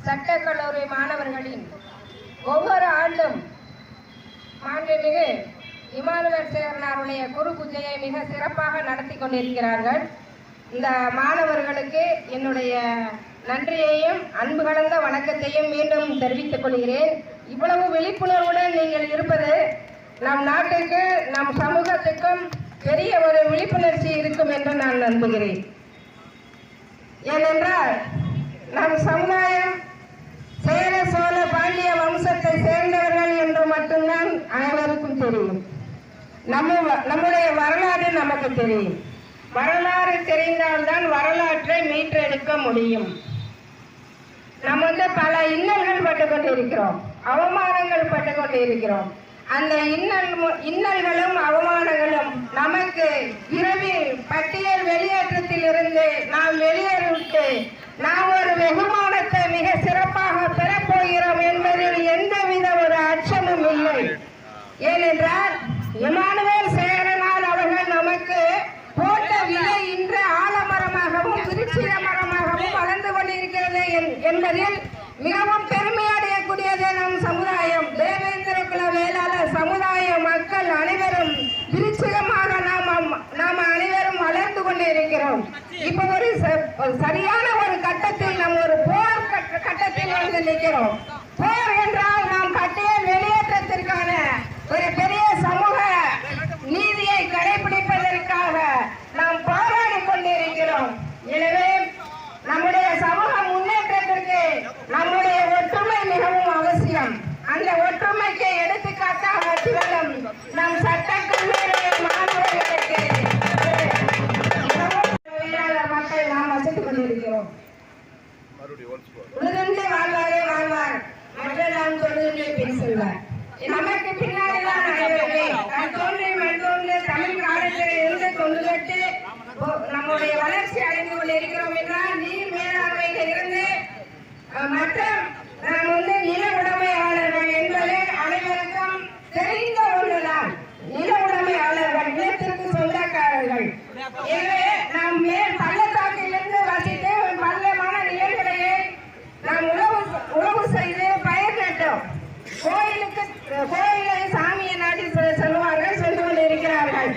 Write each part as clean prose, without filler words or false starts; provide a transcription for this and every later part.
சட்டக்கல்லூரி மாணவர்களின் ஒவ்வொரு ஆண்டும் மாண்புமிகு இமானுவேல் சேகரனாருடைய குரு பூஜையை மிக சிறப்பாக நடத்தி கொண்டிருக்கிறார்கள். இந்த மாணவர்களுக்கு என்னுடைய நன்றியையும் அன்பு கலந்த வணக்கத்தையும் மீண்டும் தெரிவித்துக் கொள்கிறேன். இவ்வளவு விழிப்புணர்வுடன் நீங்கள் இருப்பது நம் நாட்டுக்கு, நம் சமூகத்துக்கும் பெரிய ஒரு விழிப்புணர்ச்சி இருக்கும் என்று நான் நம்புகிறேன். ஏனென்றால் நம் சமுதாயம் சேர சோழ பாண்டிய வம்சத்தை சேர்ந்தவர்கள் என்று மட்டும்தான் அனைவருக்கும் தெரியும். நம்முடைய வரலாறு நமக்கு தெரியும். வரலாறு தெரிந்தால்தான் வரலாற்றை மீட்டெடுக்க முடியும். நம்ம பல இன்னல்கள் பட்டு கொண்டிருக்கிறோம், அவமானங்கள் பட்டு கொண்டிருக்கிறோம். அந்த இன்னல்களும் அவமானங்களும் நமக்கு விரைவில் பட்டியல் வெளியேற்றத்தில் இருந்து நாம் வெளியேறிவிட்டு நாம் ஒரு வெகுமானத்தை மிக சிறப்பாக பெறப்போகிறோம் என்பதில் எந்தவித ஒரு அச்சமும் இல்லை. ஏனென்றால் இமானுவேல் சேகரனார் அவர்கள் நமக்கு போட்ட விலை இன்று ஆலமரமாகவும் விருட்சிக மரமாகவும் வளர்ந்து கொண்டிருக்கிறது என்பதில் மிகவும் பெருமை அடையக்கூடியது நம் சமுதாயம். தேவேந்திர குல வேளாளர் சமுதாய மக்கள் அனைவரும் விருட்சிகமாக நாம் அனைவரும் வளர்ந்து கொண்டிருக்கிறோம். இப்ப ஒரு சரியான ஒரு கட்டத்தில் நாம் ஒரு போர் கட்டத்தில் வந்து நிற்கிறோம். போர் என்றால் நாம் பட்டியல் வெளியேற்றத்திற்கான ஒரு பெரிய சமூக நீதியை கடைபிடிப்பதற்காக நாம் போராடி கொண்டிருக்கிறோம். எனவே நம்முடைய சமூக முன்னேற்றத்திற்கு நம்முடைய ஒற்றுமை மிகவும் அவசியம். அந்த ஒற்றுமைக்கு எடுத்துக்காட்டாக திகழும் நம் சட்டக்கல்லூரி மாணவர்களுக்கு மக்கள் நாம் வசித்துக் கொண்டிருக்கிறோம். உழுதுண்டு வாழ்வாரே வாழ்வார், மற்ற நாம் தொழுதுண்டு பின் செல்வார். நமக்கு பின்னாடிதான் தமிழ் காலத்தில் இருந்து கொண்டுவிட்டு நம்முடைய வளர்ச்சி அடைந்து கொண்டிருக்கிறோம் என்றால் நீர் மேலாண்மையில் இருந்து மற்ற நாம் நில உடைமையாளர்கள் என்பது அனைவருக்கும் தெரிந்த ஒன்றுதான். நில உடைமையாளர்கள் நிலத்திற்கு சொந்தக்காரர்கள். எனவே நாம் மேல் பள்ளத்தாக்கிலிருந்து வசித்து பள்ளமான நிலங்களையே நாம் உழவு செய்து பயிர் நட்டோம். கோயிலை சாமியை நாட்டி செல்வார்கள், சென்று கொண்டிருக்கிறார்கள்.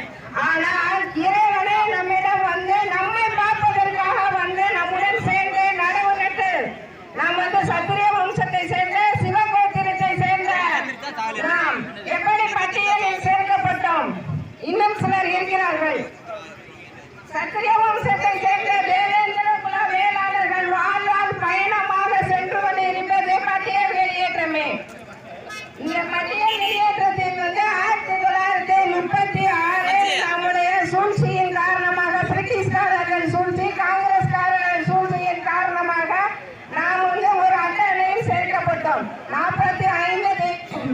ஆனால் இறைவனை நம்மிடம் வந்து நம்மை பார்ப்பதற்காக வந்து நம்முடன் சேர்ந்து நடவு நட்டு நாம் சத்திரிய வம்சத்தை சேர்ந்த சிவகோத்திரத்தை சேர்ந்த நாம் எப்படி பட்டியலில் சேர்க்கப்பட்டோம். இன்னும் சிலர் இருக்கிறார்கள். சத்திரிய வம்சத்தை சேர்ந்த தேவேந்திர குல வேளாளர்கள் வாழ்வால் பயணமாக சென்று கொண்டிருப்பது பட்டியல் வெளியேற்றமே. இந்த பட்டியல் வெளியேற்றத்தில் 1936 நம்முடைய சூழ்ச்சியின் காரணமாக, பிரிட்டிஷ்காரர்கள் சூழ்ச்சி, காங்கிரஸ்காரர்கள் சூழ்ச்சியின் காரணமாக நாம் ஒரு அட்டவணையில் சேர்க்கப்பட்டோம். 45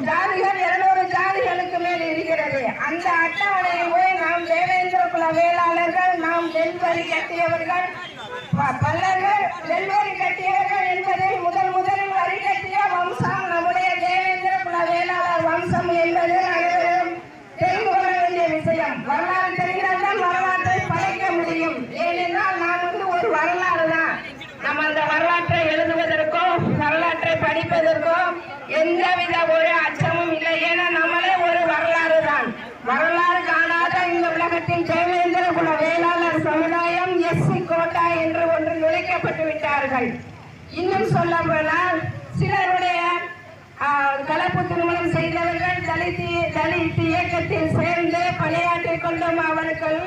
ஜாதிகள் 200 ஜாதிகளுக்கு மேல் இருக்கிறது. அந்த அட்டவணையை போய் நாம் தேவேந்திர குல வேளாளர்கள், நாம் நெல்வரி கட்டியவர்கள், பல்லர்கள் நெல்வரி கட்டியவர்கள் என்பதில் முதலில் வரி கட்டிய வம்சம் நம்முடைய தேவேந்திர குல வேளாளர் வம்சம் என்பது அனைவரும் தெரிந்து கொள்ள வேண்டிய விஷயம். வரலாறு தெரிந்தால்தான் வரலாற்றை படைக்க முடியும். ஏனென்றால் நாம் ஒரு வரலாறு தான். நம்ம அந்த வரலாற்றை எழுதுவதற்கோ வரலாற்றை படிப்பதற்கோ எந்தவித ஒரு அச்சமும் இல்லை. ஏன்னா நம்மளே ஒரு வரலாறு தான். வரலாறு காணாத இந்த உலகத்தில் தேவேந்திர குல வேளாளர் சமுதாயம் எஸ்சி கோட்டா என்று ஒன்று நுழைக்கப்பட்டு விட்டார்கள். இன்னும் சொல்ல போனால் சிலருடைய கலப்பு திருமணம் செய்தவர்கள் தலித் இயக்கத்தில் சேர்ந்து பணியாற்றிக் கொண்டும் அவர்கள்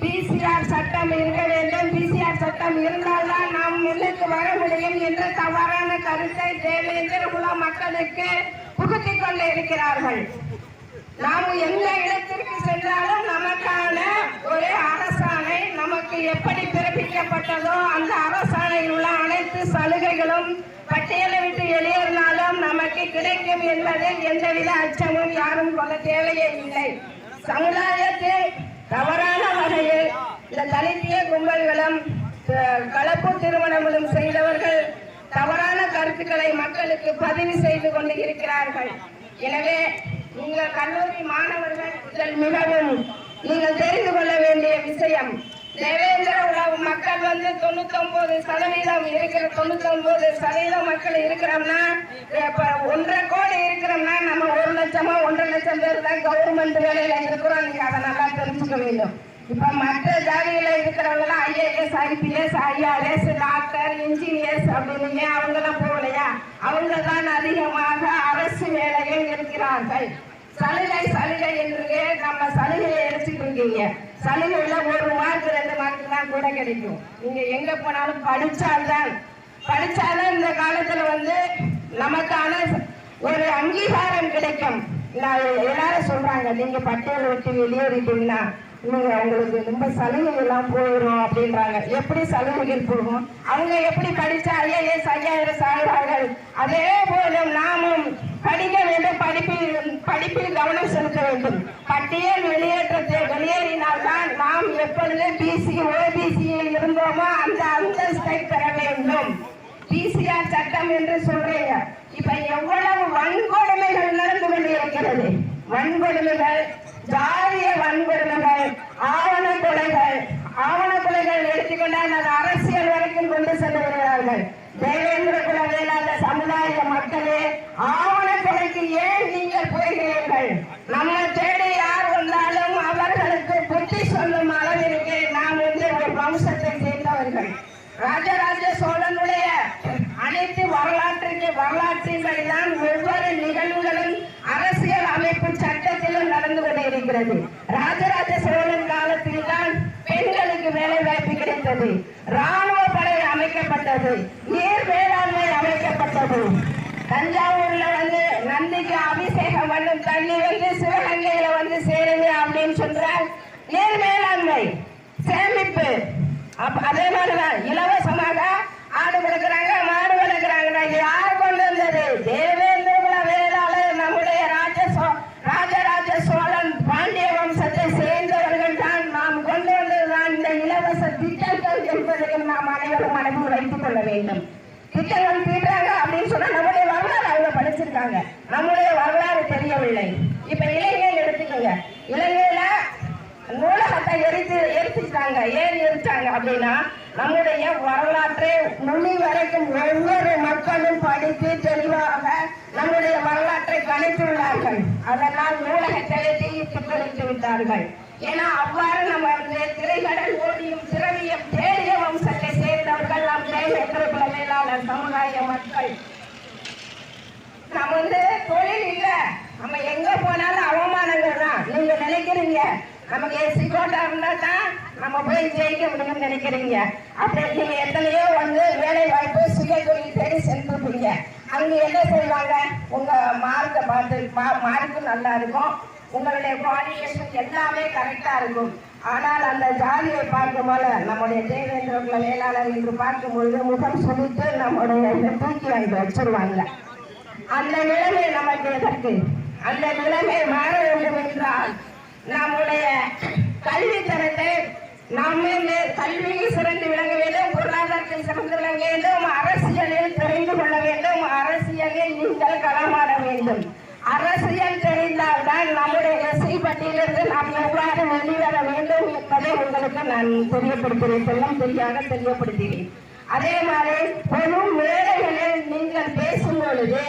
பிசிஆர் சட்டம் இருக்க வேண்டும், பிசிஆர் சட்டம் இருந்தால்தான் நாம் முன்னுக்கு வர முடியும் என்ற தவறான கருத்தை தேவேந்திர குல மக்களுக்கு புகுத்திக் கொண்டு இருக்கிறார்கள். நாம் எந்த இடத்திற்கு சென்றாலும் நமக்கான ஒரு அரசாணை நமக்கு எப்படி பிறப்பிக்கப்பட்டதோ அந்த அரசாணையில் உள்ள அனைத்து சலுகைகளும் பட்டியலை விட்டு வெளியேறினாலும் நமக்கு கிடைக்கும் என்பதில் எந்தவித அச்சமும் யாரும் கொள்ள தேவையே இல்லை. சமுதாயத்தில் தவறான வகையில் இந்த தலித்திய கும்பல்களும் கலப்பு திருமணங்களும் செய்தவர்கள் தவறான கருத்துக்களை மக்களுக்கு பதிவு செய்து கொண்டு இருக்கிறார்கள். எனவே நீங்கள் கல்லூரி மாணவர்கள் மிகவும் நீங்கள் தெரிந்து கொள்ள வேண்டிய விஷயம், தேவேந்திர உலக மக்கள் வந்து 99% இருக்கிற 99% மக்கள் இருக்கிறோம்னா, இப்ப 1.5 கோடி இருக்கிறோம்னா நம்ம 1 லட்சமா 1.5 லட்சம் பேர் தான் கவர்மெண்ட் வேலையில இருக்கிறோம். நீங்க அதை நல்லா தெரிஞ்சுக்க வேண்டும். இப்ப மற்ற ஜாதியில இருக்கிறவங்க IAS, IPS, IRS, doctor, engineers அப்படின்னு அவங்க எல்லாம் போகலையா? அவங்க தான் அதிகமாக அரசு வேலையில் இருக்கிறார்கள். சலுகை சலுகை என்று நம்ம சலுகையை எடுத்துட்டு இருக்கீங்க. சலுகையில 1 மார்க் 2 மார்க் தான் கூட கிடைக்கும். நீங்க எங்க போனாலும் படிச்சால்தான் இந்த காலத்துல வந்து நமக்கான ஒரு அங்கீகாரம் கிடைக்கும். எல்லாரும் சொல்றாங்க, நீங்க பட்டியல் விட்டு வெளியேறிட்டீங்கன்னா உங்களுக்கு ரொம்ப சலுகை எல்லாம் போயிடும் அப்படின்றாங்க. எப்படி சலுகைகள் போகும்? அவங்க எப்படி படிச்சா IAS, IRS ஆகிறார்கள், அதே போல நாமும் படிக்க வேண்டும். படிப்பில் கவனம் செலுத்த வேண்டும். பட்டியல் வெளியேறினால்தான் நாம் எப்பொழுது BC OBCயில் இருந்தோமோ அந்த அந்தஸ்தை பெற வேண்டும். PCR சட்டம் என்று சொல்றீங்க. இப்ப எவ்வளவு வன்கொடுமைகள் நடந்து கொண்டிருக்கிறது. வன்கொடுமைகள், ஜாதிய வன்கொடுமைகள், ஆவண கொலைகள் எடுத்துக்கொண்டால் அது அரசியல் வரைக்கும் கொண்டு சென்று வருகிறார்கள். தேவேந்திர குல வேளாளர் சமுதாய மக்களே, ஆவண கொலைக்கு ஏன் நீங்கள் போகிறீர்கள்? நம்ம தேடி யார் வந்தாலும் அவர்களுக்கு புத்தி சொல்லும் அளவிற்கு நாம் வந்து ஒரு வம்சத்தை சேர்ந்தவர்கள். ராஜராஜ சோழனுடைய அனைத்து வரலாற்றின்படிதான் ஒவ்வொரு நிகழ்வுகளும் அரசியல் அமைப்பு சட்டத்திலும் நடந்து கொண்டிருக்கிறது. ராஜராஜ சோழன் காலத்தில் தான் பெண்களுக்கு வேலை வாய்ப்பு கிடைத்தது, ராணுவ படை அமைக்கப்பட்டது, நீர் வேளாண்மை அமைக்கப்பட்டது. தஞ்சாவூர்ல வந்து நந்திக்கு அபிஷேகம் பண்ணும் தண்ணி வந்து சிவகங்கையில வந்து சேருது அப்படின்னு சொல்றால் நீர் மேலாண்மை சேமிப்பு. அதே மாதிரிதான் இலவசமாக ஆடு வளர்க்கிறாங்க, மாடு வளர்க்கிறாங்க. யார் கொண்டு வந்தது? தேவேந்திர குல வேளாளர் நம்முடைய ராஜராஜ சோழன் பாண்டிய வம்சத்தை சேர்ந்தவர்கள் தான் நாம் கொண்டு வந்ததுதான் இந்த இலவச திட்டங்கள் என்பதையும் நாம் அனைவரும் மனதில் வைத்துக் கொள்ள வேண்டும். திட்டங்கள் தீட்டாங்க அப்படின்னு சொன்னா நம்முடைய வரலாறு அவங்க படிச்சிருக்காங்க, நம்முடைய வரலாறு தெரியவில்லை. இப்ப இலங்கையில் எடுத்துக்கோங்க. இலங்கையில நூலகத்தை எரிச்சிட்டாங்க. ஏன் எரிச்சாங்க அப்படின்னா, நம்முடைய வரலாற்றை நுனி வரைக்கும் ஒவ்வொரு மக்களும் படித்து தெளிவாக நம்முடைய வரலாற்றை கணித்துள்ளார்கள். அதனால் நூலகத்தை தீர்த்து விட்டார்கள். ஏன்னா அவ்வாறு நம்ம திரைக்கடல் ஓடியும் திரவியம் தேடிய வம்சத்தை சேர்ந்தவர்கள் நாம் தேவேந்திர குல வேளாளர் சமுதாய மக்கள். நம்ம வந்து தொழில் இல்ல, நம்ம எங்க போனாலும் அவமானங்கள் தான். நீங்க நினைக்கிறீங்க நமக்கு எஸ்சி கோட்டா இருந்தா தான் நம்ம போய் ஜெயிக்க முடியும்னு நினைக்கிறீங்க. அப்படி நீங்க எத்தனையோ வந்து வேலை வாய்ப்பு சுய தொழில் தேடி சென்றுப்பீங்க. அங்க என்ன செய்வாங்க? உங்க மார்க்கை பார்த்து மார்க்கு நல்லா இருக்கும், உங்களுடைய குவாலிஃபிகேஷன் எல்லாமே கரெக்டா இருக்கும். ஆனால் அந்த ஜாதியை பார்க்கும் போல நம்முடைய தேவேந்திர குல வேளாளர் என்று பார்க்கும்பொழுது முகம் சுழித்து நம்முடைய தூக்கி வாங்கி வச்சிருவாங்க. அந்த நிலைமை நமக்கு எதற்கு? அந்த நிலைமை மாற வேண்டும் என்றால் நம்முடைய கல்வி தரத்தை கல்வியில் சிறந்து விளங்க வேண்டும், பொருளாதாரத்தில் சிறந்து விளங்க வேண்டும், அரசியலில் தெரிந்து கொள்ள வேண்டும், அரசியலில் நீங்கள் களமாட வேண்டும். அரசியல் தெரிந்தால்தான் நம்முடைய எஸ்சி பட்டியலிருந்து நாம் எவ்வாறு வெளிவர வேண்டும் என்பதை உங்களுக்கு நான் தெரியப்படுத்துகிறேன். அதே மாதிரி பொது மேடைகளில் நீங்கள் பேசும் பொழுது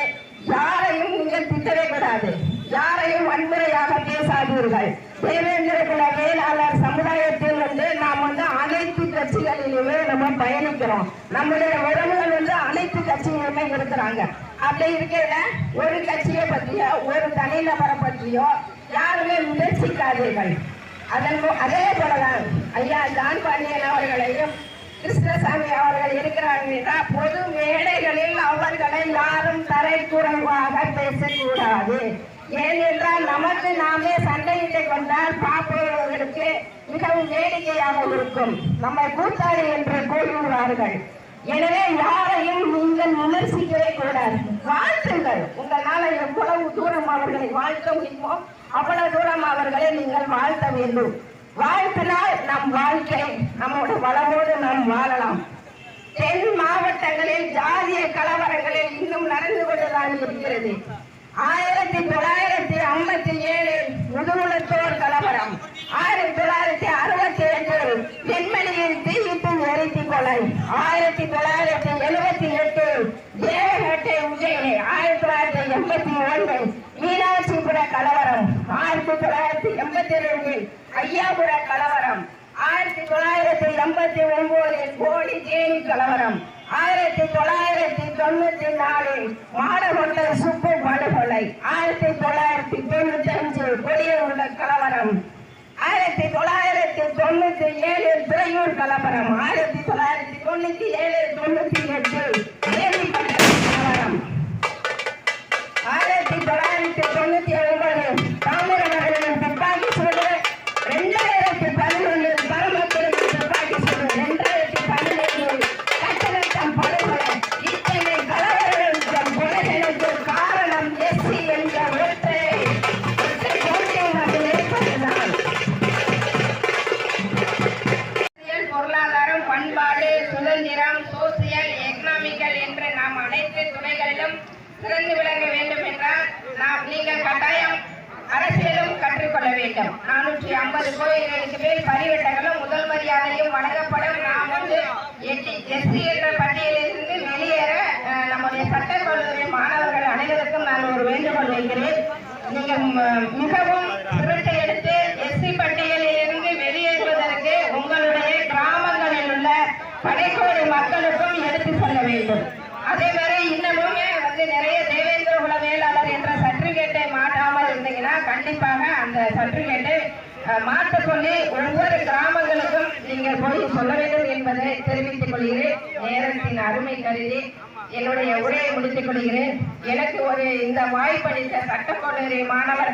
யாரையும் நீங்கள் திட்டவே கூடாது, யாரையும் வன்முறையாக பேசாதீர்கள். தேவேந்திர குல வேளாளர் சமுதாயத்தில் வந்து நாம் வந்து அனைத்து கட்சிகளிலுமே நம்ம பயணிக்கிறோம். நம்முடைய உறவுகள் வந்து அனைத்து கட்சிகளுமே இருக்கிறாங்க. அப்படி இருக்கிற ஒரு கட்சியை பற்றியோ ஒரு தனிநபரை பற்றியோ யாருமே முயற்சிக்காதீர்கள். அதே போலதான் ஐயா ஜான் பாண்டியன் அவர்களையும் கிருஷ்ணசாமி அவர்கள் இருக்கிறார்கள். பொது மேடைகளில் அவர்களை யாரும் தரைக்குறைவாக பேசக்கூடாது. ஏனென்றால் நமக்கு நாமே சண்டையிட்டு கொண்டால் பார்ப்பவர்களுக்கு மிகவும் வேடிக்கையாக இருக்கும். நம்மை கூட்டாளி என்று கூறுவார்கள். எனவே யாரையும் நீங்கள் விமர்சிக்கவே கூடாது. வாழ்த்துங்கள். உங்களால எவ்வளவு தூரம் அவர்களை வாழ்த்த முடியுமோ அவ்வளவு தூரம் அவர்களை நீங்கள் வாழ்த்த வேண்டும். வாழ்த்தினால் நம் வாழ்க்கை நம்முடைய வளமோடு நாம் வாழலாம். தென் மாவட்டங்களில் ஜாதிய கலவரங்களில் இன்னும் நடந்து கொண்டுதான் இருக்கிறது. 1957 முதுகுளத்தோர் கலவரம், 1968 பெண்மணி ஐயாபுர கலவரம், 1989 கோடி ஜேனி கலவரம், 1994 மாடகொண்டை சுப்பு படுகொலை, 1995 கொடியூர் கலவரம், 1997 துறையூர் கலவரம், 1997 98 தேவிப்பட்ட கலவரம், 1999 தாமிரபரணியின் துப்பாக்கி சூடு, 2011 பரமக்குடியின் துப்பாக்கி சூடு, 2017 கட்டணத்தம் படுகொலை. இத்தனை கலவரங்களுக்கும் கொலைகளுக்கு காரணம் எஸ்சி என்ற ஒற்றை இருப்பதுதான். பொருளாதாரம், பண்பாடு, சுதந்திரம், சோசியல், எக்கனாமிக்கல் என்ற நாம் அனைத்து துறைகளிலும் சிறந்து விளங்க வேண்டும் என்றால் நீங்கள் கட்டாயம் அரசியலும் கற்றுக்கொள்ள வேண்டும். 450 கோயில்களுக்கு மேல் பரிவட்டங்களும் முதல் மரியாதையும் வழங்கப்படும். நாம் எஸ்சி என்ற பட்டியலிலிருந்து வெளியேற நம்முடைய சட்டக் கல்லூரி மாணவர்கள் அனைவருக்கும் நான் ஒரு வேண்டுகோள் வைக்கிறேன். நீங்கள் மிகவும் சுருட்டை எடுத்து எஸ்சி பட்டியலில் இருந்து வெளியேறுவதற்கு உங்களுடைய கிராமங்களில் உள்ள படைக்கோடி மக்களுக்கும் எடுத்து சொல்ல வேண்டும். அதே மாதிரி இன்னமுமே நிறைய தேவேந்திர குல வேளாளர் என்ற சர்டிபிகேட்டை மாற்றாமல் இருந்தீங்கன்னா கண்டிப்பாக அந்த சர்டிபிகேட்டை மாற்ற சொல்லி ஒவ்வொரு கிராமங்களுக்கும் நீங்கள் போய் சொல்ல வேண்டும் என்பதை தெரிவித்துக் கொள்கிறேன். நேரத்தின் அருமை கருதி என்னுடைய உரையை முடித்துக் கொள்கிறேன். எனக்கு இந்த வாய்ப்பளித்த சட்டக்கல்லூரி மாணவர்கள்